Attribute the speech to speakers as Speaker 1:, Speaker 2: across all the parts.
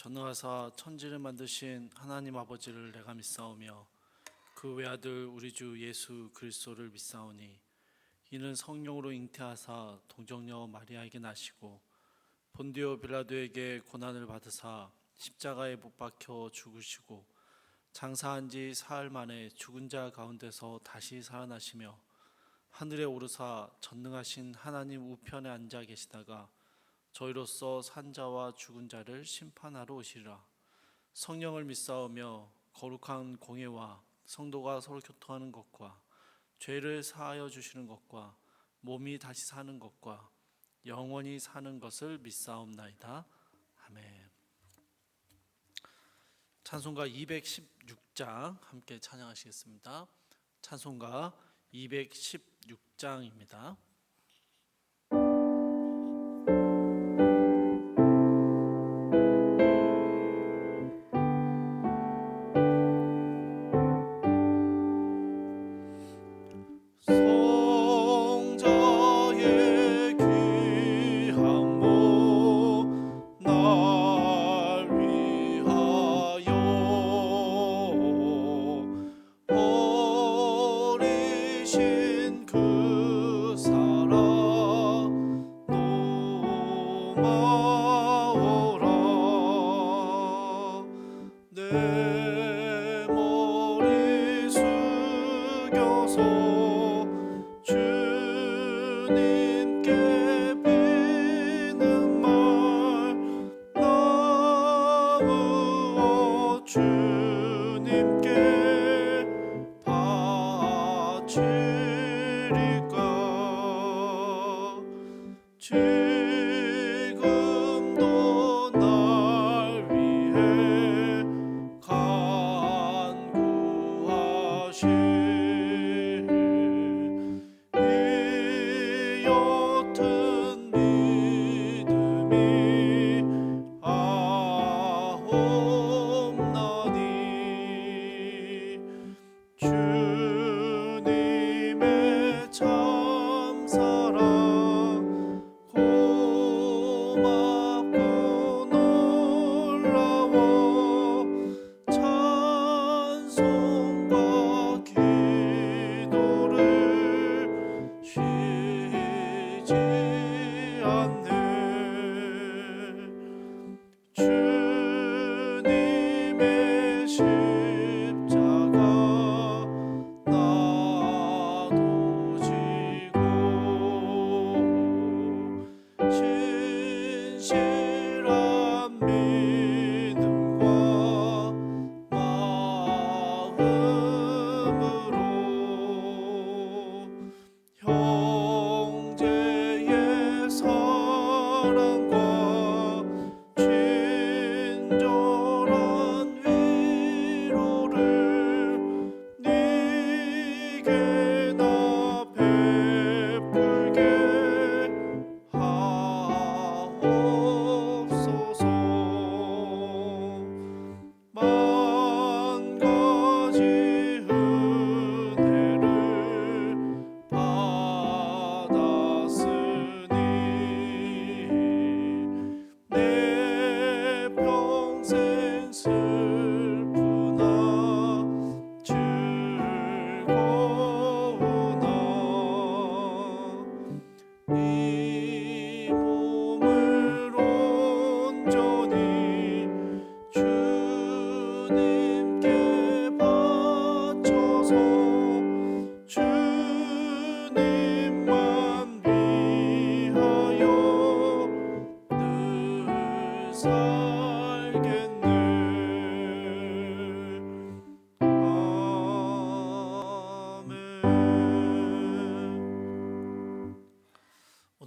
Speaker 1: 전능하사 천지를 만드신 하나님 아버지를 내가 믿사오며 그 외아들 우리 주 예수 그리스도를 믿사오니 이는 성령으로 잉태하사 동정녀 마리아에게 나시고 본디오 빌라도에게 고난을 받으사 십자가에 못 박혀 죽으시고 장사한 지 사흘 만에 죽은 자 가운데서 다시 살아나시며 하늘에 오르사 전능하신 하나님 우편에 앉아 계시다가 저희로서 산 자와 죽은 자를 심판하러 오시리라. 성령을 믿사오며 거룩한 공예와 성도가 서로 교통하는 것과 죄를 사하여 주시는 것과 몸이 다시 사는 것과 영원히 사는 것을 믿사옵나이다. 아멘. 찬송가 216장 함께 찬양하시겠습니다. 찬송가 216장입니다.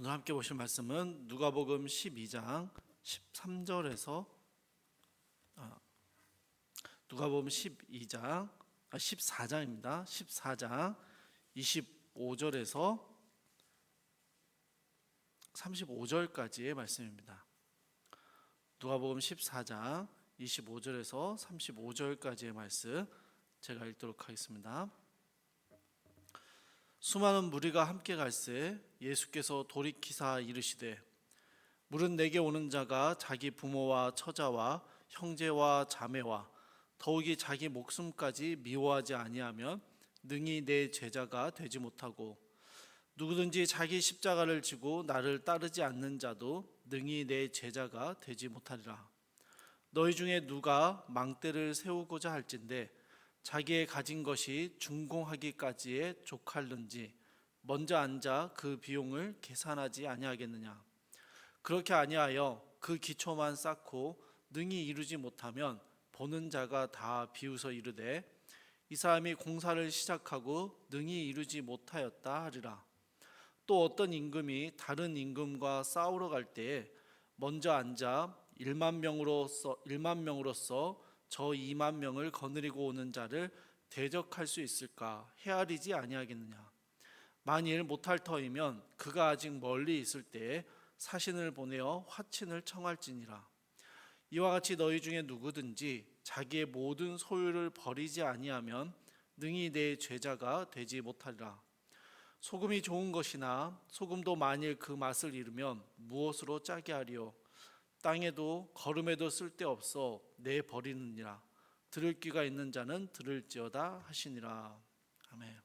Speaker 1: 오늘 함께 보실 말씀은 누가복음 12장 13절에서 누가복음 14장입니다. 14장 25절에서 35절까지의 말씀입니다. 누가복음 14장 25절에서 35절까지의 말씀 제가 읽도록 하겠습니다. 수많은 무리가 함께 갈새 예수께서 돌이키사 이르시되 물은 내게 오는 자가 자기 부모와 처자와 형제와 자매와 더욱이 자기 목숨까지 미워하지 아니하면 능히 내 제자가 되지 못하고 누구든지 자기 십자가를 지고 나를 따르지 않는 자도 능히 내 제자가 되지 못하리라. 너희 중에 누가 망대를 세우고자 할진대 자기의 가진 것이 준공하기까지에 족할는지 먼저 앉아 그 비용을 계산하지 아니하겠느냐. 그렇게 아니하여 그 기초만 쌓고 능히 이루지 못하면 보는 자가 다 비웃어 이르되 이 사람이 공사를 시작하고 능히 이루지 못하였다 하리라. 또 어떤 임금이 다른 임금과 싸우러 갈 때에 먼저 앉아 1만 명으로서 저 2만 명을 거느리고 오는 자를 대적할 수 있을까? 헤아리지 아니하겠느냐. 만일 못할 터이면 그가 아직 멀리 있을 때에 사신을 보내어 화친을 청할지니라. 이와 같이 너희 중에 누구든지 자기의 모든 소유를 버리지 아니하면 능히 내 제자가 되지 못하리라. 소금이 좋은 것이나 소금도 만일 그 맛을 잃으면 무엇으로 짜게 하리요. 땅에도 거름에도 쓸데없어 내 버리느니라. 들을 귀가 있는 자는 들을지어다 하시니라. 아멘.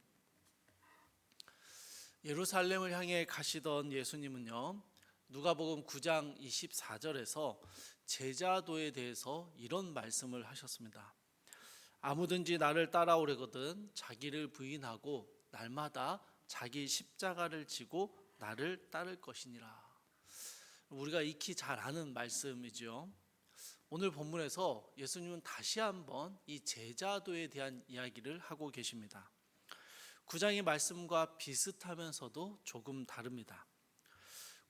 Speaker 1: 예루살렘을 향해 가시던 예수님은요, 누가복음 9장 24절에서 제자도에 대해서 이런 말씀을 하셨습니다. 아무든지 나를 따라오려거든 자기를 부인하고 날마다 자기 십자가를 지고 나를 따를 것이니라. 우리가 익히 잘 아는 말씀이죠. 오늘 본문에서 예수님은 다시 한번 이 제자도에 대한 이야기를 하고 계십니다. 9장의 말씀과 비슷하면서도 조금 다릅니다.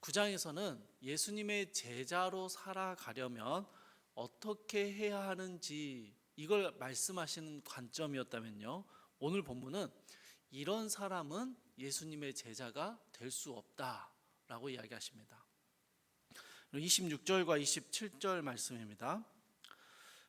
Speaker 1: 9장에서는 예수님의 제자로 살아가려면 어떻게 해야 하는지 이걸 말씀하시는 관점이었다면요, 오늘 본문은 이런 사람은 예수님의 제자가 될 수 없다라고 이야기하십니다. 26절과 27절 말씀입니다.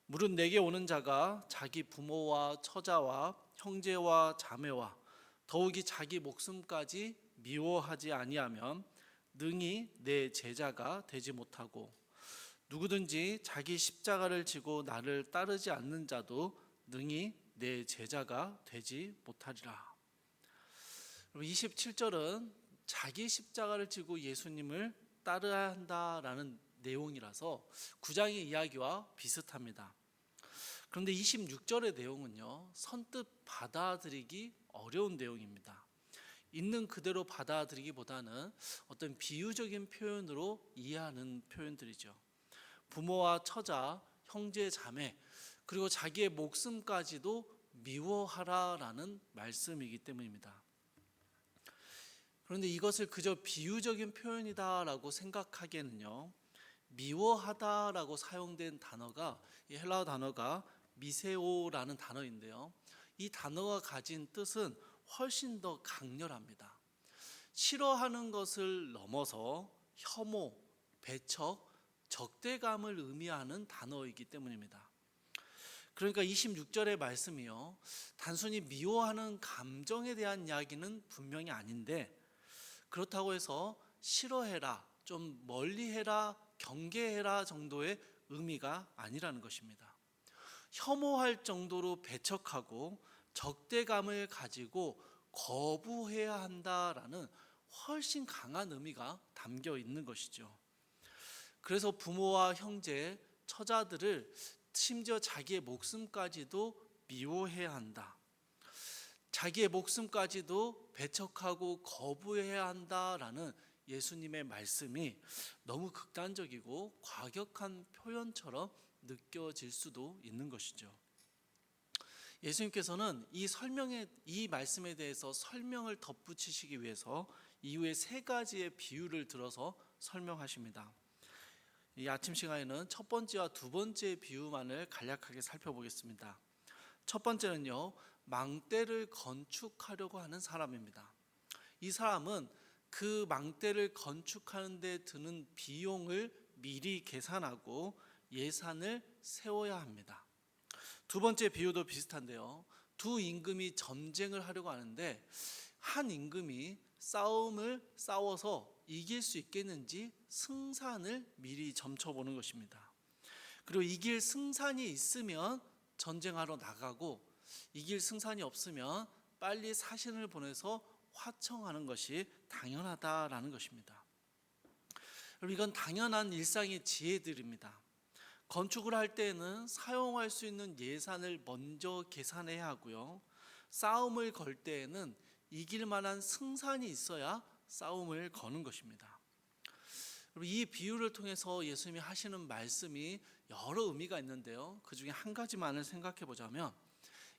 Speaker 1: 무릇 내게 오는 자가 자기 부모와 처자와 형제와 자매와 더욱이 자기 목숨까지 미워하지 아니하면 능히 내 제자가 되지 못하고 누구든지 자기 십자가를 지고 나를 따르지 않는 자도 능히 내 제자가 되지 못하리라. 27절은 자기 십자가를 지고 예수님을 따라야 한다라는 내용이라서 9장의 이야기와 비슷합니다. 그런데 26절의 내용은요, 선뜻 받아들이기 어려운 내용입니다. 있는 그대로 받아들이기보다는 어떤 비유적인 표현으로 이해하는 표현들이죠. 부모와 처자, 형제, 자매, 그리고 자기의 목숨까지도 미워하라라는 말씀이기 때문입니다. 그런데 이것을 그저 비유적인 표현이다라고 생각하기에는요, 미워하다라고 사용된 단어가, 이 헬라어 단어가 미세오라는 단어인데요, 이 단어가 가진 뜻은 훨씬 더 강렬합니다. 싫어하는 것을 넘어서 혐오, 배척, 적대감을 의미하는 단어이기 때문입니다. 그러니까 26절의 말씀이요, 단순히 미워하는 감정에 대한 이야기는 분명히 아닌데, 그렇다고 해서 싫어해라, 좀 멀리해라, 경계해라 정도의 의미가 아니라는 것입니다. 혐오할 정도로 배척하고 적대감을 가지고 거부해야 한다라는 훨씬 강한 의미가 담겨 있는 것이죠. 그래서 부모와 형제, 처자들을 심지어 자기의 목숨까지도 미워해야 한다. 자기의 목숨까지도 배척하고 거부해야 한다라는 예수님의 말씀이 너무 극단적이고 과격한 표현처럼 느껴질 수도 있는 것이죠. 예수님께서는 이 말씀에 대해서 설명을 덧붙이시기 위해서 이후에 세 가지의 비유를 들어서 설명하십니다. 이 아침 시간에는 첫 번째와 두 번째 비유만을 간략하게 살펴보겠습니다. 첫 번째는요, 망대를 건축하려고 하는 사람입니다. 이 사람은 그 망대를 건축하는 데 드는 비용을 미리 계산하고 예산을 세워야 합니다. 두 번째 비유도 비슷한데요, 두 임금이 전쟁을 하려고 하는데 한 임금이 싸워서 이길 수 있겠는지 승산을 미리 점쳐보는 것입니다. 그리고 이길 승산이 있으면 전쟁하러 나가고 이길 승산이 없으면 빨리 사신을 보내서 화청하는 것이 당연하다라는 것입니다. 여러분, 이건 당연한 일상의 지혜들입니다. 건축을 할 때에는 사용할 수 있는 예산을 먼저 계산해야 하고요. 싸움을 걸 때에는 이길 만한 승산이 있어야 싸움을 거는 것입니다. 이 비유를 통해서 예수님이 하시는 말씀이 여러 의미가 있는데요. 그 중에 한 가지만을 생각해 보자면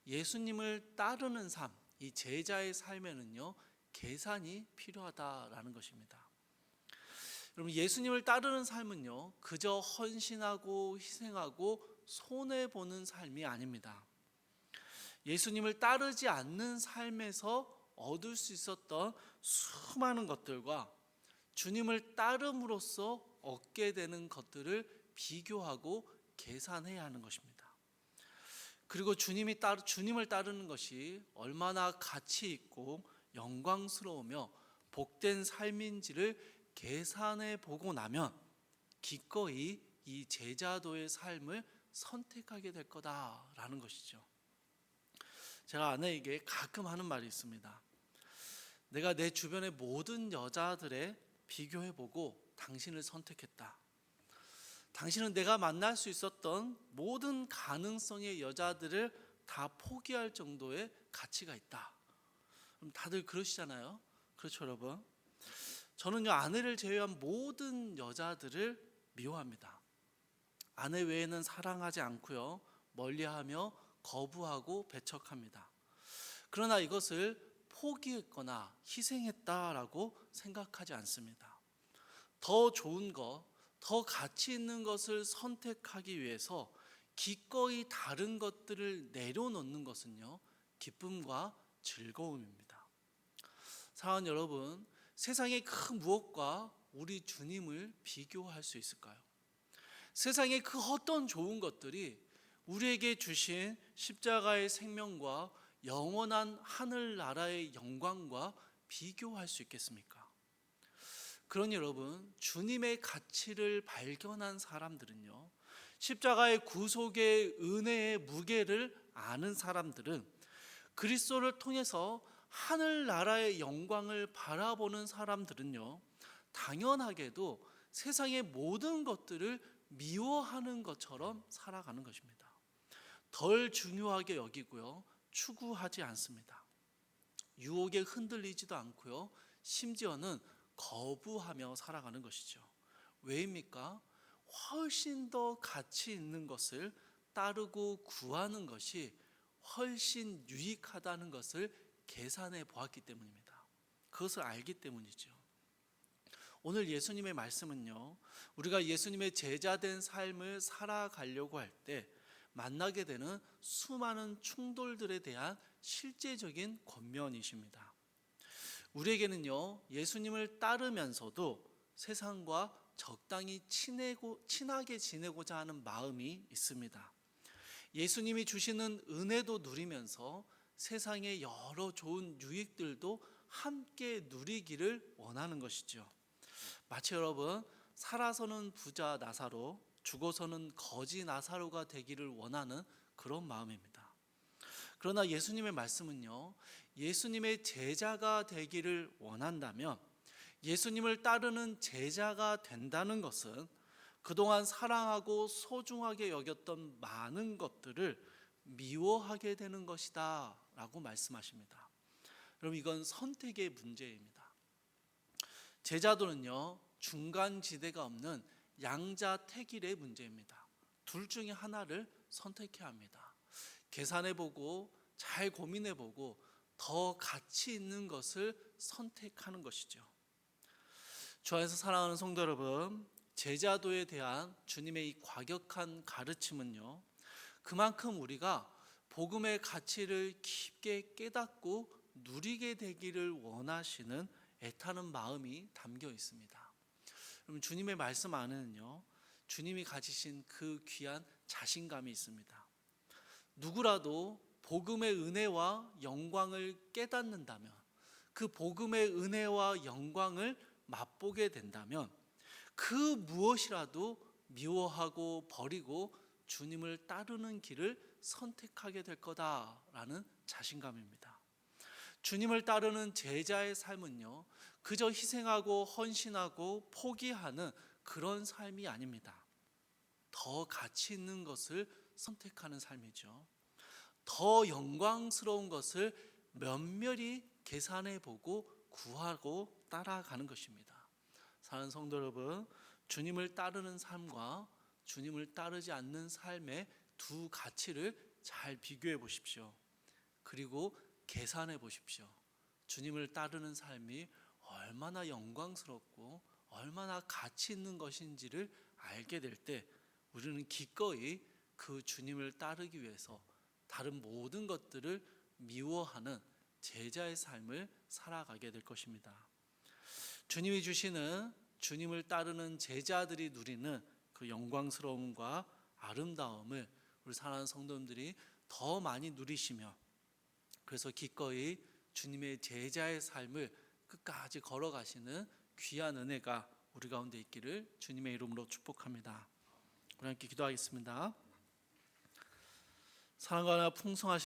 Speaker 1: 예수님을 따르는 삶, 이 제자의 삶에는요, 계산이 필요하다라는 것입니다. 여러분, 예수님을 따르는 삶은요, 그저 헌신하고 희생하고 손해보는 삶이 아닙니다. 예수님을 따르지 않는 삶에서 얻을 수 있었던 수많은 것들과 주님을 따름으로써 얻게 되는 것들을 비교하고 계산해야 하는 것입니다. 그리고 주님을 따르는 것이 얼마나 가치 있고 영광스러우며 복된 삶인지를 계산해 보고 나면 기꺼이 이 제자도의 삶을 선택하게 될 거다라는 것이죠. 제가 아내에게 가끔 하는 말이 있습니다. 내가 내 주변의 모든 여자들에 비교해보고 당신을 선택했다. 당신은 내가 만날 수 있었던 모든 가능성의 여자들을 다 포기할 정도의 가치가 있다. 그럼 다들 그러시잖아요. 그렇죠, 여러분? 저는요, 아내를 제외한 모든 여자들을 미워합니다. 아내 외에는 사랑하지 않고요, 멀리하며 거부하고 배척합니다. 그러나 이것을 포기했거나 희생했다라고 생각하지 않습니다. 더 좋은 것, 더 가치 있는 것을 선택하기 위해서 기꺼이 다른 것들을 내려놓는 것은요, 기쁨과 즐거움입니다. 사랑하는 여러분, 세상의 그 무엇과 우리 주님을 비교할 수 있을까요? 세상의 그 어떤 좋은 것들이 우리에게 주신 십자가의 생명과 영원한 하늘나라의 영광과 비교할 수 있겠습니까? 그러니 여러분, 주님의 가치를 발견한 사람들은요, 십자가의 구속의 은혜의 무게를 아는 사람들은 그리스도를 통해서 하늘나라의 영광을 바라보는 사람들은요, 당연하게도 세상의 모든 것들을 미워하는 것처럼 살아가는 것입니다. 덜 중요하게 여기고요, 추구하지 않습니다. 유혹에 흔들리지도 않고요, 심지어는 거부하며 살아가는 것이죠. 왜입니까? 훨씬 더 가치 있는 것을 따르고 구하는 것이 훨씬 유익하다는 것을 계산해 보았기 때문입니다. 그것을 알기 때문이죠. 오늘 예수님의 말씀은요, 우리가 예수님의 제자된 삶을 살아가려고 할 때 만나게 되는 수많은 충돌들에 대한 실제적인 권면이십니다. 우리에게는요, 예수님을 따르면서도 세상과 적당히 친하게 지내고자 하는 마음이 있습니다. 예수님이 주시는 은혜도 누리면서 세상의 여러 좋은 유익들도 함께 누리기를 원하는 것이죠. 마치 여러분, 살아서는 부자 나사로, 죽어서는 거지 나사로가 되기를 원하는 그런 마음입니다. 그러나 예수님의 말씀은요, 예수님의 제자가 되기를 원한다면 예수님을 따르는 제자가 된다는 것은 그동안 사랑하고 소중하게 여겼던 많은 것들을 미워하게 되는 것이다 라고 말씀하십니다. 여러분, 이건 선택의 문제입니다. 제자도는요, 중간지대가 없는 양자택일의 문제입니다. 둘 중에 하나를 선택해야 합니다. 계산해보고 잘 고민해보고 더 가치 있는 것을 선택하는 것이죠. 주 안에서 사랑하는 성도 여러분, 제자도에 대한 주님의 이 과격한 가르침은요, 그만큼 우리가 복음의 가치를 깊게 깨닫고 누리게 되기를 원하시는 애타는 마음이 담겨 있습니다. 여러분, 주님의 말씀 안에는요, 주님이 가지신 그 귀한 자신감이 있습니다. 누구라도 복음의 은혜와 영광을 깨닫는다면, 그 복음의 은혜와 영광을 맛보게 된다면 그 무엇이라도 미워하고 버리고 주님을 따르는 길을 선택하게 될 거다라는 자신감입니다. 주님을 따르는 제자의 삶은요, 그저 희생하고 헌신하고 포기하는 그런 삶이 아닙니다. 더 가치 있는 것을 선택하는 삶이죠. 더 영광스러운 것을 면밀히 계산해 보고 구하고 따라가는 것입니다. 사랑하는 성도 여러분, 주님을 따르는 삶과 주님을 따르지 않는 삶의 두 가치를 잘 비교해 보십시오. 그리고 계산해 보십시오. 주님을 따르는 삶이 얼마나 영광스럽고 얼마나 가치 있는 것인지를 알게 될 때 우리는 기꺼이 그 주님을 따르기 위해서 다른 모든 것들을 미워하는 제자의 삶을 살아가게 될 것입니다. 주님이 주시는 주님을 따르는 제자들이 누리는 그 영광스러움과 아름다움을 우리 사랑하는 성도님들이 더 많이 누리시며, 그래서 기꺼이 주님의 제자의 삶을 끝까지 걸어가시는 귀한 은혜가 우리 가운데 있기를 주님의 이름으로 축복합니다. 우리 함께 기도하겠습니다. 사랑과 풍성하신